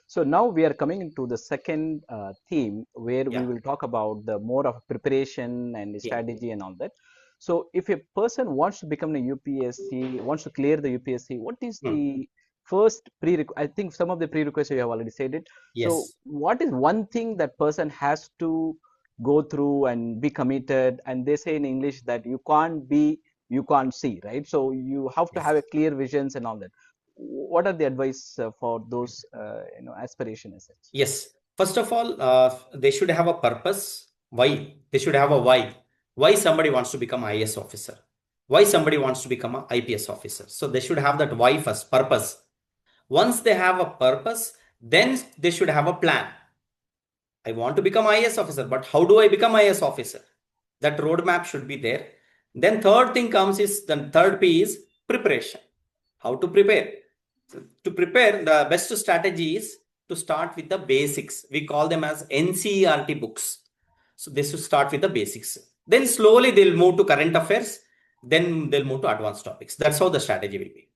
So now we are coming into the second theme where we Yeah, will talk about the more of preparation and yeah. strategy and all that. So if a person wants to become a UPSC, wants to clear the UPSC, what is Hmm. the first prerequisite? I think some of the prerequisites you have already said it. So Yes, what is one thing that person has to go through and be committed? And they say in English that you can't be, you can't see, right? So you have to have a yes, clear visions and all that. What are the advice for those aspiration as such? yes. First of all, they should have a purpose. Why? They should have a why. Why somebody wants to become IAS officer? Why somebody wants to become a IPS officer? So they should have that why first, purpose. Once they have a purpose, then they should have a plan. I want to become IAS officer, but how do I become IAS officer? That roadmap should be there. Then third thing comes is the third P is preparation. How to prepare? So to prepare, the best strategy is to start with the basics. We call them as NCERT books. So they should start with the basics. Then slowly they'll move to current affairs. Then they'll move to advanced topics. That's how the strategy will be.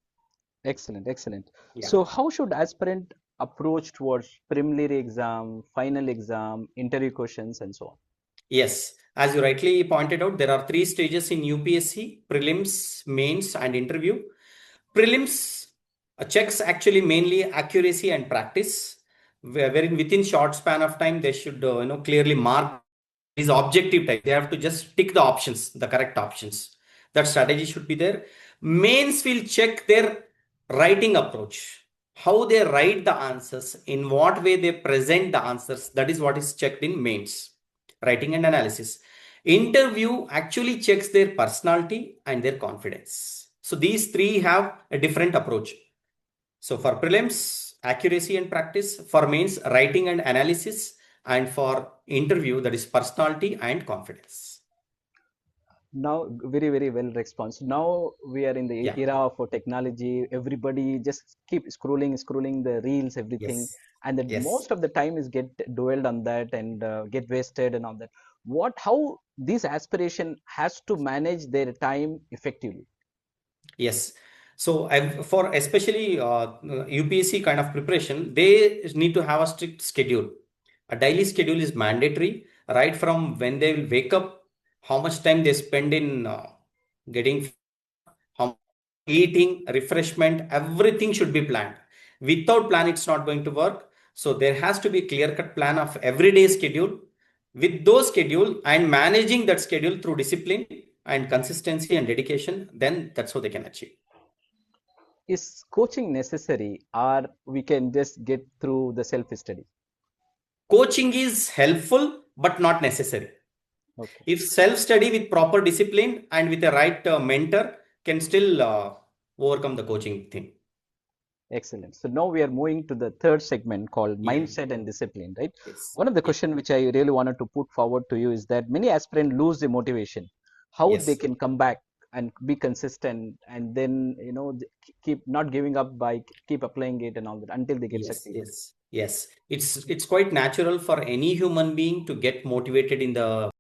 Excellent, excellent. Yeah. So how should aspirant approach towards preliminary exam, final exam, interview questions, and so on? Yes, as you rightly pointed out, there are three stages in UPSC: prelims, mains, and interview. Prelims checks actually mainly accuracy and practice, wherein within short span of time they should clearly mark these objective type. They have to just tick the options, the correct options. That strategy should be there. Mains will check their writing approach, how they write the answers, in what way they present the answers. That is what is checked in mains, writing and analysis. Interview actually checks their personality and their confidence. So these three have a different approach. So for prelims, accuracy and practice; for mains, writing and analysis; and for interview, that is personality and confidence. Now, very, very well response. Now we are in the Yeah. era of technology. Everybody just keep scrolling the reels, everything, Yes. and then Yes. most of the time is get dwelled on that and get wasted and all that. How this aspiration has to manage their time effectively? Yes. So for especially UPSC kind of preparation, they need to have a strict schedule. A daily schedule is mandatory, right from when they will wake up, how much time they spend in getting, how eating, refreshment, everything should be planned. Without plan, it's not going to work. So there has to be a clear-cut plan of everyday schedule. With those schedule and managing that schedule through discipline and consistency and dedication, then that's how they can achieve. Is coaching necessary, or we can just get through the self-study? Coaching is helpful, but not necessary. Okay. If self-study with proper discipline and with a right mentor can still overcome the coaching thing. Excellent. So now we are moving to the third segment called Yeah. mindset and discipline, right? Yes. One of the Yeah. question which I really wanted to put forward to you is that many aspirants lose the motivation. How they Yes. can come back and be consistent and then keep not giving up by keep applying it and all that until they get Yes, succeeded. yes, yes. It's quite natural for any human being to get motivated in the